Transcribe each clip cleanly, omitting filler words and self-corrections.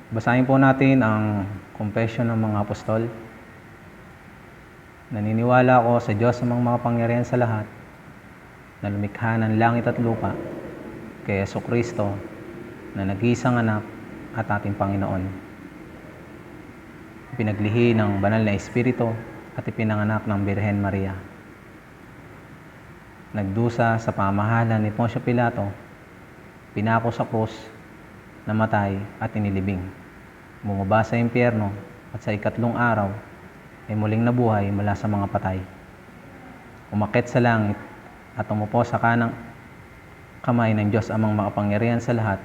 Basahin po natin ang Confession ng mga Apostol. Naniniwala ako sa Diyos amang makapangyarihan sa lahat, na lumikha ng langit at lupa, kay Jesucristo, na nag-iisang anak at ating Panginoon. Pinaglihi ng banal na Espiritu at ipinanganak ng Birhen Maria. Nagdusa sa pamahalan ni Poncio Pilato, pinako sa krus, namatay at inilibing. Bumaba sa impyerno at sa ikatlong araw ay muling nabuhay mula sa mga patay. Umakyat sa langit at umupo sa kanang kamay ng Diyos amang makapangyarihan sa lahat.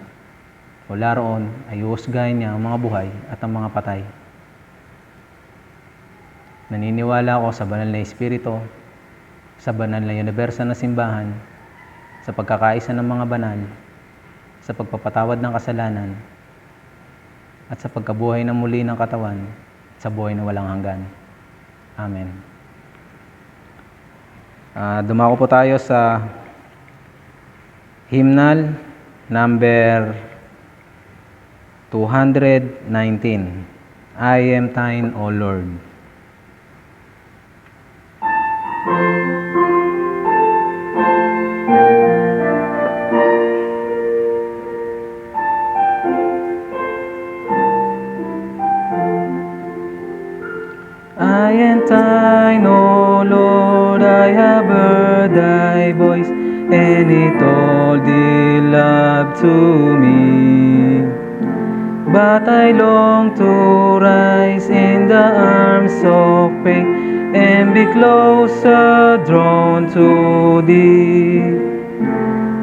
Mula roon ay uhusgahin niya ang mga buhay at ang mga patay. Naniniwala ako sa banal na Espiritu, sa banal na universal na simbahan, sa pagkakaisa ng mga banal, sa pagpapatawad ng kasalanan, at sa pagkabuhay ng muli ng katawan, sa buhay na walang hanggan. Amen. Dumako po tayo sa hymnal number 219. I am thine, O Lord. I am thine, O Lord, I have heard thy voice, and it told thee love to me. But I long to rise in the arms of faith, and be closer drawn to thee.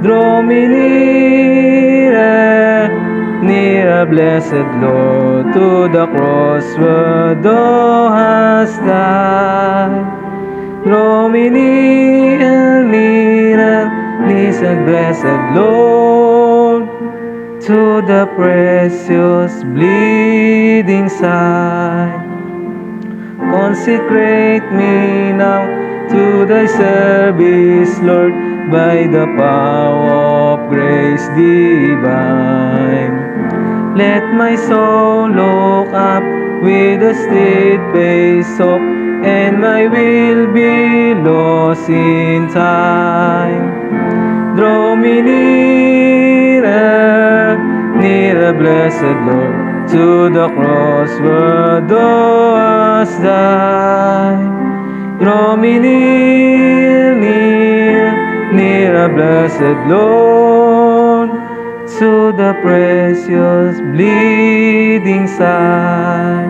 Draw me nearer, nearer, blessed Lord, to the cross where thou hast died. Draw me nearer, nearer, blessed Lord, to the precious bleeding side. Consecrate me now to thy service, Lord, by the power of grace divine. Let my soul look up with a steadfast hope, and my will be lost in time. Draw me nearer, nearer, blessed Lord, to the cross where thou hast died. Draw me near, near, nearer, blessed Lord, to the precious bleeding side.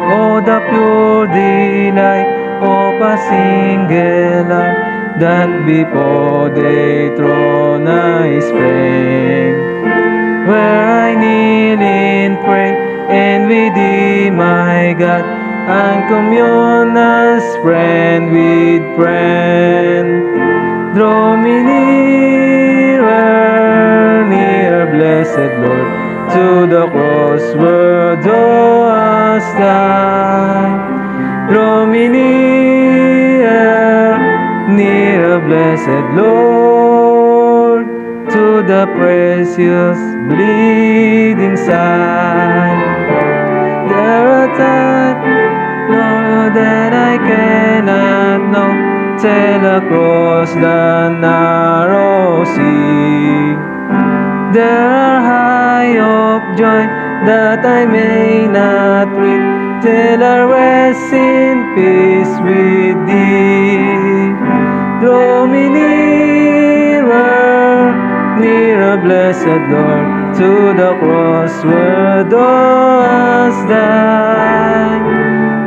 Oh, the pure delight of a single life, that before the throne I spend, where I kneel in prayer and with thee, my God, and commune as friend with friend. Draw me nearer, nearer, blessed Lord, to the cross where thou hast died. Draw me nearer, nearer, blessed Lord, to the precious bleeding side. There are times, Lord, that I cannot know, till across the narrow sea. There are high of joy that I may not reach, till I rest in peace with thee. Draw me nearer, nearer, blessed Lord, to the cross where thou hast died.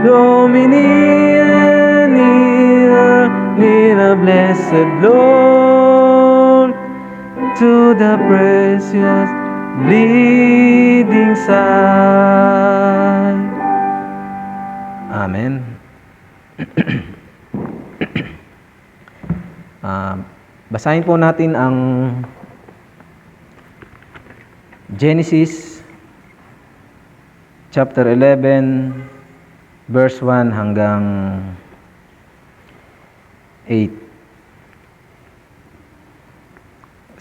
Draw me nearer, nearer, nearer, blessed Lord, to the precious bleeding side. Amen. Basahin po natin ang Genesis chapter 11 verse 1 hanggang 8.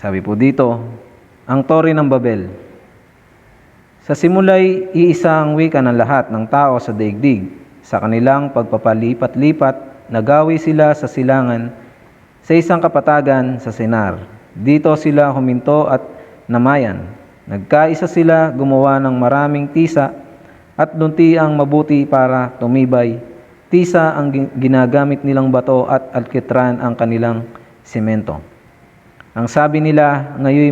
Sabi po dito, ang Tore ng Babel. Sa simula'y iisa ang wika ng lahat ng tao sa daigdig. Sa kanilang pagpapalipat-lipat, nagawi sila sa silangan sa isang kapatagan sa Sinar. Dito sila huminto at namayan. Nagkaisa sila gumawa ng maraming tisa at lunti ang mabuti para tumibay. Tisa ang ginagamit nilang bato at alkitran ang kanilang semento. Ang sabi nila, ngayoy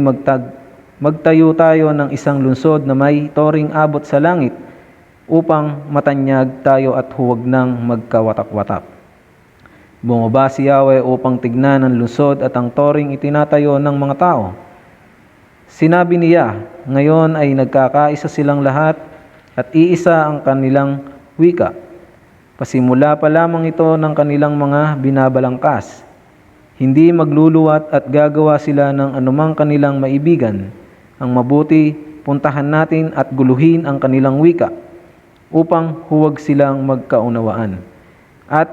magtayo tayo ng isang lungsod na may toring abot sa langit upang matanyag tayo at huwag nang magkawatak-watak. Bumaba si Yahweh upang tignan ang lungsod at ang toring itinatayo ng mga tao. Sinabi niya, ngayon ay nagkakaisa silang lahat at iisa ang kanilang wika. Pasimula pa lamang ito ng kanilang mga binabalangkas. Hindi magluluwat at gagawa sila ng anumang kanilang maibigan. Ang mabuti, puntahan natin at guluhin ang kanilang wika upang huwag silang magkaunawaan. At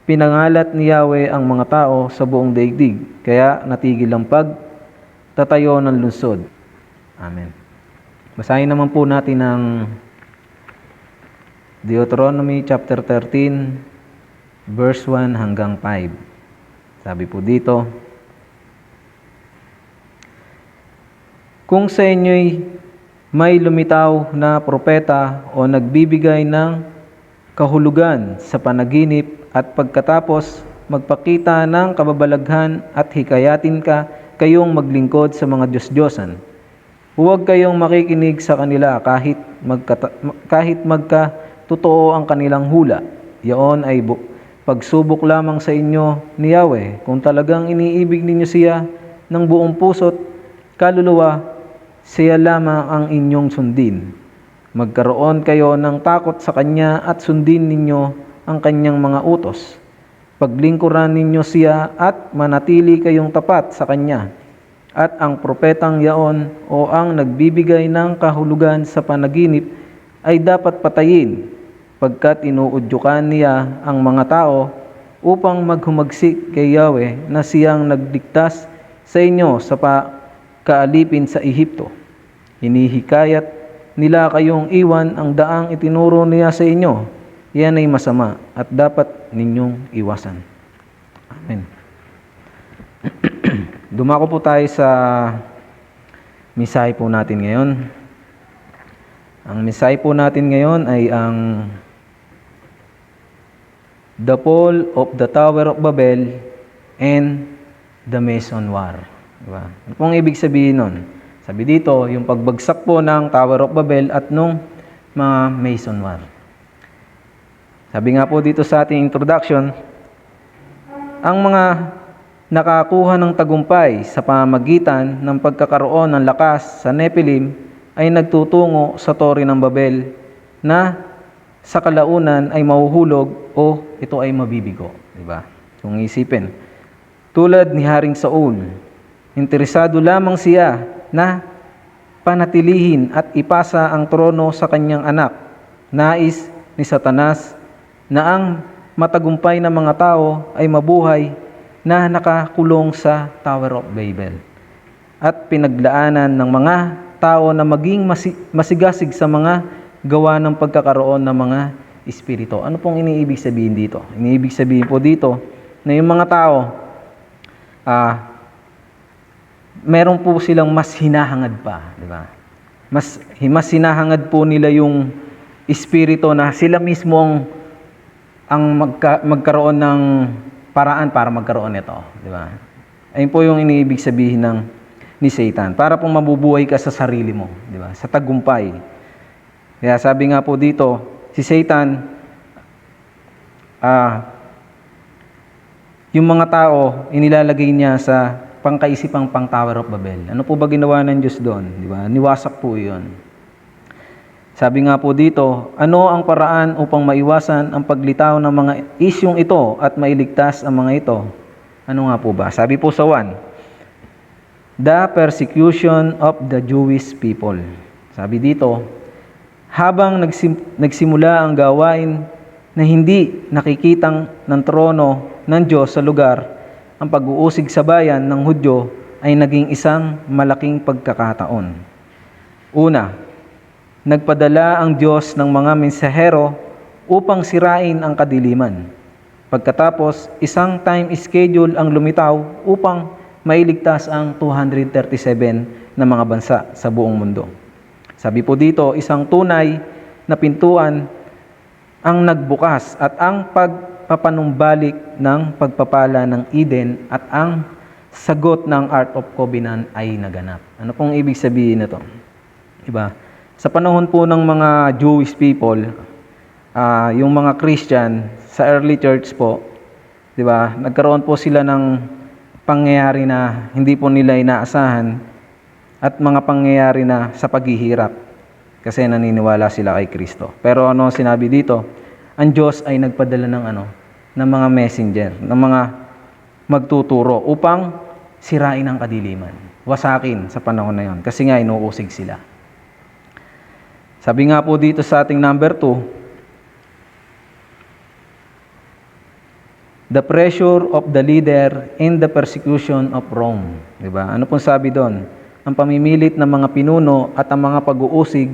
pinangalat ni Yahweh ang mga tao sa buong daigdig, kaya natigil ang pagtatayo ng lungsod. Amen. Basahin naman po natin ang Deuteronomy chapter 13, verse 1 hanggang 5. Sabi po dito, kung sa inyo'y may lumitaw na propeta o nagbibigay ng kahulugan sa panaginip at pagkatapos magpakita ng kababalaghan at hikayatin kayong maglingkod sa mga Diyos-Diyosan, huwag kayong makikinig sa kanila kahit magkatotoo ang kanilang hula. Iyon ay pagsubok lamang sa inyo ni Yahweh. Kung talagang iniibig ninyo siya ng buong puso't kaluluwa, siya lamang ang inyong sundin. Magkaroon kayo ng takot sa Kanya at sundin ninyo ang Kanyang mga utos. Paglingkuran ninyo siya at manatili kayong tapat sa Kanya. At ang propetang yaon o ang nagbibigay ng kahulugan sa panaginip ay dapat patayin, pagkat inuudyukan niya ang mga tao upang maghumagsik kay Yahweh na siyang nagligtas sa inyo sa kaalipin sa Ehipto. Hinihikayat nila kayong iwan ang daang itinuro niya sa inyo. Yan ay masama at dapat ninyong iwasan. Amen. Dumako po tayo sa mensahe po natin ngayon. Ang mensahe po natin ngayon ay ang The Fall of the Tower of Babel and the Mason War. Diba? Ano pong ibig sabihin nun? Sabi dito, yung pagbagsak po ng Tower of Babel at nung mga Mason War. Sabi nga po dito sa ating introduction, ang mga nakakuha ng tagumpay sa pamamagitan ng pagkakaroon ng lakas sa Nephilim ay nagtutungo sa Tore ng Babel na sa kalaunan ay mahuhulog o ito ay mabibigo. Diba? Kung isipin, tulad ni Haring Saul, interesado lamang siya na panatilihin at ipasa ang trono sa kanyang anak. Nais ni Satanas na ang matagumpay na mga tao ay mabuhay na nakakulong sa Tower of Babel. At pinaglaanan ng mga tao na maging masigasig sa mga gawa ng pagkakaroon ng mga espiritu. Ano pong iniibig sabihin dito? Iniibig sabihin po dito na yung mga tao, meron po silang mas hinahangad pa, di ba? Mas hinahangad po nila yung espiritu na sila mismo ang magkaroon ng paraan para magkaroon nito, di ba? Ayun po yung iniibig sabihin ni Satan. Para pong mabubuhay ka sa sarili mo, di ba? Sa tagumpay. Kaya sabi nga po dito, si Satan, yung mga tao, inilalagay niya sa pangkaisipang pang Tower of Babel. Ano po ba ginawa ng Diyos doon? Di ba? Niwasak po yun. Sabi nga po dito, ano ang paraan upang maiwasan ang paglitaw ng mga isyong ito at mailigtas ang mga ito? Ano nga po ba? Sabi po sa 1, the persecution of the Jewish people. Sabi dito, habang nagsimula ang gawain na hindi nakikitang ng trono ng Diyos sa lugar, ang pag-uusig sa bayan ng Hudyo ay naging isang malaking pagkakataon. Una, Nagpadala ang Diyos ng mga mensahero upang sirain ang kadiliman. Pagkatapos, isang time schedule ang lumitaw upang mailigtas ang 237 na mga bansa sa buong mundo. Sabi po dito, isang tunay na pintuan ang nagbukas at ang pagpapanumbalik ng pagpapala ng Eden at ang sagot ng Ark of Covenant ay naganap. Ano pong ibig sabihin nito? Diba? Sa panahon po ng mga Jewish people, yung mga Christian sa early church po, diba? Nagkaroon po sila ng pangyayari na hindi po nila inaasahan at mga pangyayari na sa paghihirap kasi naniniwala sila kay Kristo. Pero ano sinabi dito? Ang Diyos ay nagpadala ng mga messenger, ng mga magtuturo upang sirain ang kadiliman, wasakin sa panahon na yon kasi nga inuusig sila. Sabi nga po dito sa ating number 2, the pressure of the leader in the persecution of Rome. Diba? Ano pong sabi doon? Ang pamimilit ng mga pinuno at ang mga pag-uusig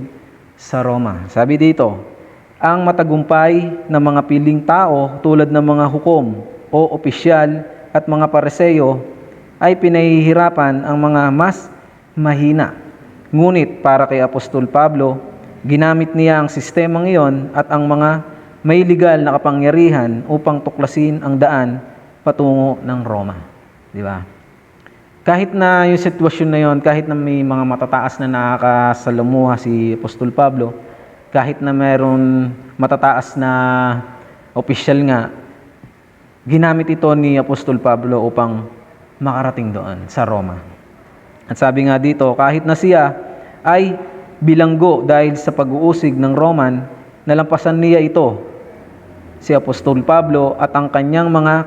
sa Roma. Sabi dito, ang matagumpay ng mga piling tao tulad ng mga hukom o opisyal at mga pareseyo ay pinahihirapan ang mga mas mahina. Ngunit para kay Apostol Pablo, ginamit niya ang sistemang iyon at ang mga may legal na kapangyarihan upang tuklasin ang daan patungo ng Roma. Di ba? Kahit na yung sitwasyon na yon, kahit na may mga matataas na nakakasalamuha si Apostol Pablo, kahit na mayroon matataas na opisyal nga, ginamit ito ni Apostol Pablo upang makarating doon sa Roma. At sabi nga dito, kahit na siya ay bilanggo dahil sa pag-uusig ng Roman, nalampasan niya ito. Si Apostol Pablo at ang kanyang mga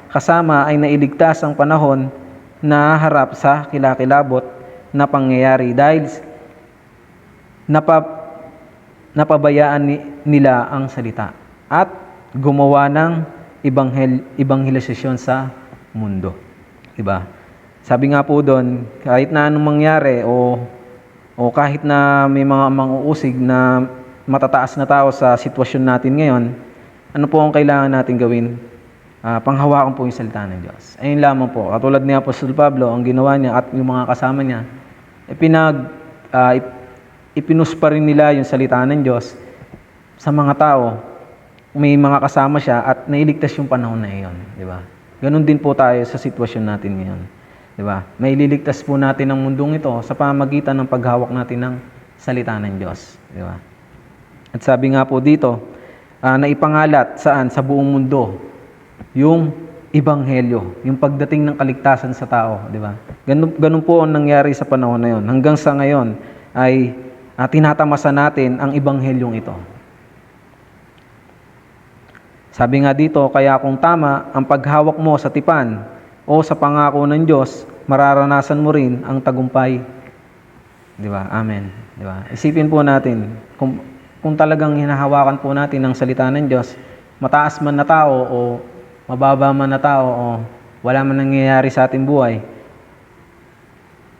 kasama ay nailigtas ang panahon na harap sa kilakilabot na pangyayari dahil napabayaan nila ang salita at gumawa ng ebanghelisasyon sa mundo. Diba? Sabi nga po doon, kahit na anong mangyari o kahit na may mga manguusig na matataas na tao sa sitwasyon natin ngayon, ano po ang kailangan natin gawin? Panghawakan po yung salita ng Diyos. Ayun lamang po. Katulad ni Apostol Pablo, ang ginawa niya at yung mga kasama niya, ipinus pa rin nila yung salita ng Diyos sa mga tao. May mga kasama siya at nailigtas yung panahon na iyon. Di ba? Ganon din po tayo sa sitwasyon natin ngayon. Di ba? May ililigtas po natin ang mundong ito sa pamamagitan ng paghawak natin ng salita ng Diyos. Di ba? At sabi nga po dito, na ipangalat saan? Sa buong mundo. Yung ebanghelyo, yung pagdating ng kaligtasan sa tao, di ba? Ganun po ang nangyari sa panahon na yon. Hanggang sa ngayon ay tinatamasa natin ang ebanghelyong ito. Sabi nga dito, kaya kung tama ang paghawak mo sa tipan o sa pangako ng Diyos, mararanasan mo rin ang tagumpay. Di ba? Amen. Di ba? Isipin po natin, kung talagang hinahawakan po natin ang salita ng Diyos, mataas man na tao o mababa man na tao o wala man nangyayari sa ating buhay,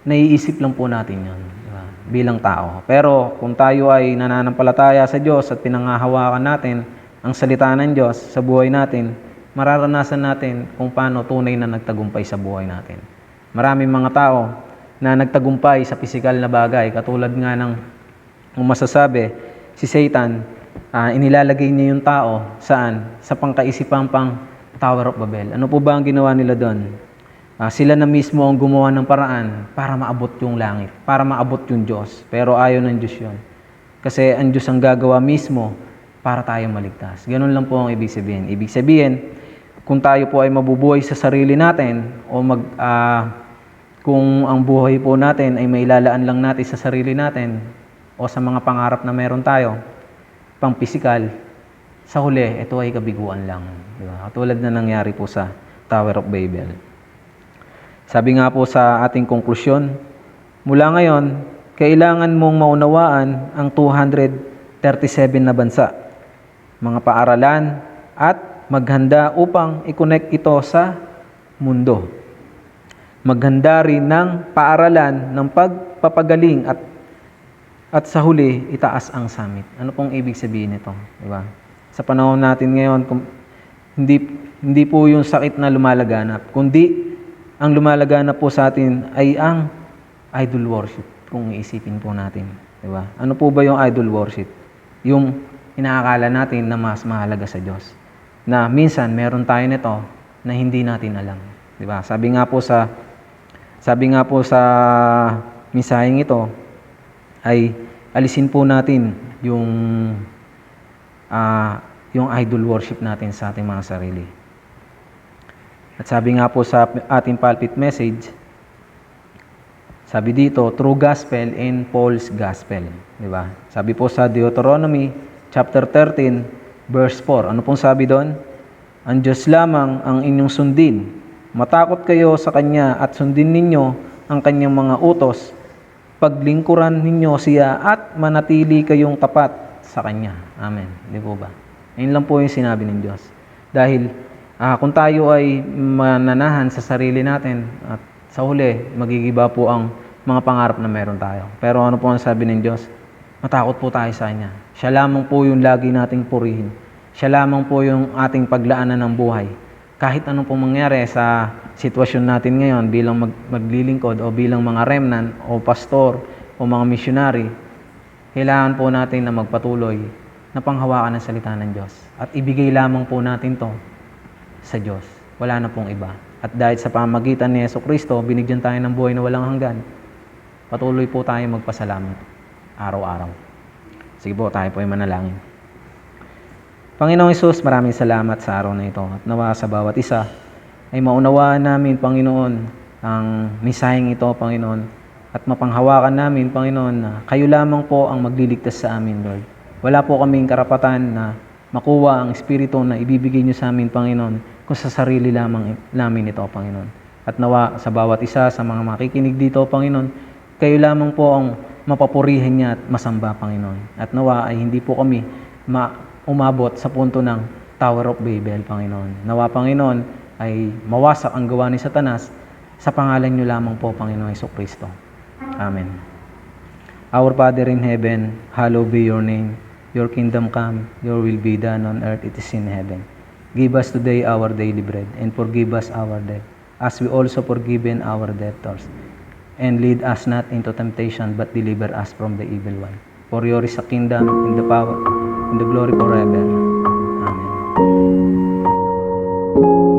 naiisip lang po natin yun, diba? Bilang tao. Pero kung tayo ay nananampalataya sa Diyos at pinanghahawakan natin ang salita ng Diyos sa buhay natin, mararanasan natin kung paano tunay na nagtagumpay sa buhay natin. Maraming mga tao na nagtagumpay sa pisikal na bagay, katulad nga ng masasabi, si Satan, inilalagay niya yung tao saan? Sa pangkaisipang Tower of Babel. Ano po ba ang ginawa nila doon? Sila na mismo ang gumawa ng paraan para maabot yung langit, para maabot yung Diyos. Pero ayaw ng Diyos yun. Kasi ang Diyos ang gagawa mismo para tayo maligtas. Ganun lang po ang ibig sabihin. Ibig sabihin, kung tayo po ay mabubuhay sa sarili natin o kung ang buhay po natin ay mailalaan lang natin sa sarili natin o sa mga pangarap na meron tayo, pang pisikal, sa huli, ito ay kabiguan lang. Diba? Katulad na nangyari po sa Tower of Babel. Sabi nga po sa ating konklusyon, mula ngayon, kailangan mong maunawaan ang 237 na bansa, mga paaralan, at maghanda upang i-connect ito sa mundo. Maghanda rin ng paaralan ng pagpapagaling At sa huli, itaas ang summit. Ano pong ibig sabihin nito? Diba? Sa panahon natin ngayon, hindi po yung sakit na lumalaganap, kundi ang lumalaganap po sa atin ay ang idol worship, kung iisipin po natin. Diba? Ano po ba yung idol worship? Yung inaakala natin na mas mahalaga sa Diyos. Na minsan, meron tayo nito na hindi natin alam. Diba? Sabi nga po sa misaheng ito, ay alisin po natin yung idol worship natin sa ating mga sarili. At sabi nga po sa ating pulpit message, sabi dito, true gospel and false gospel. Diba? Sabi po sa Deuteronomy chapter 13, verse 4. Ano pong sabi doon? Ang Diyos lamang ang inyong sundin. Matakot kayo sa Kanya at sundin ninyo ang Kanyang mga utos. Paglingkuran ninyo siya at manatili kayong tapat sa Kanya. Amen. Di po ba? Ayun lang po yung sinabi ng Diyos. Dahil kung tayo ay mananahan sa sarili natin at sa huli, magigiba po ang mga pangarap na meron tayo. Pero ano po ang sabi ng Diyos? Matakot po tayo sa Kanya. Siya lamang po yung lagi nating purihin. Siya lamang po yung ating paglaanan ng buhay. Kahit anong pong mangyari sa sitwasyon natin ngayon bilang maglilingkod o bilang mga remnant o pastor o mga missionary, kailangan po natin na magpatuloy na panghawakan ng salita ng Diyos. At ibigay lamang po natin to sa Diyos. Wala na pong iba. At dahil sa pamamagitan ni Jesucristo, binigyan tayo ng buhay na walang hanggan, patuloy po tayo magpasalamat araw-araw. Sige po, tayo po ay manalangin. Panginoong Hesus, maraming salamat sa araw na ito. At nawa sa bawat isa ay maunawaan namin, Panginoon, ang misaheng ito, Panginoon. At mapanghawakan namin, Panginoon, na kayo lamang po ang magliligtas sa amin, Lord. Wala po kaming karapatan na makuha ang Espiritu na ibibigay niyo sa amin, Panginoon, kung sa sarili lamang namin ito, Panginoon. At nawa sa bawat isa, sa mga makikinig dito, Panginoon, kayo lamang po ang mapapurihan niya at masamba, Panginoon. At nawa ay hindi po kami umabot sa punto ng Tower of Babel, Panginoon. Nawa, Panginoon, ay mawasak ang gawa ni Satanas sa pangalan niyo lamang po, Panginoon Jesucristo. Amen. Our Father in heaven, hallowed be your name. Your kingdom come, your will be done on earth, it is in heaven. Give us today our daily bread, and forgive us our debt, as we also forgiven our debtors. And lead us not into temptation, but deliver us from the evil one. For yours is the kingdom, and the power, and the glory forever. Amen.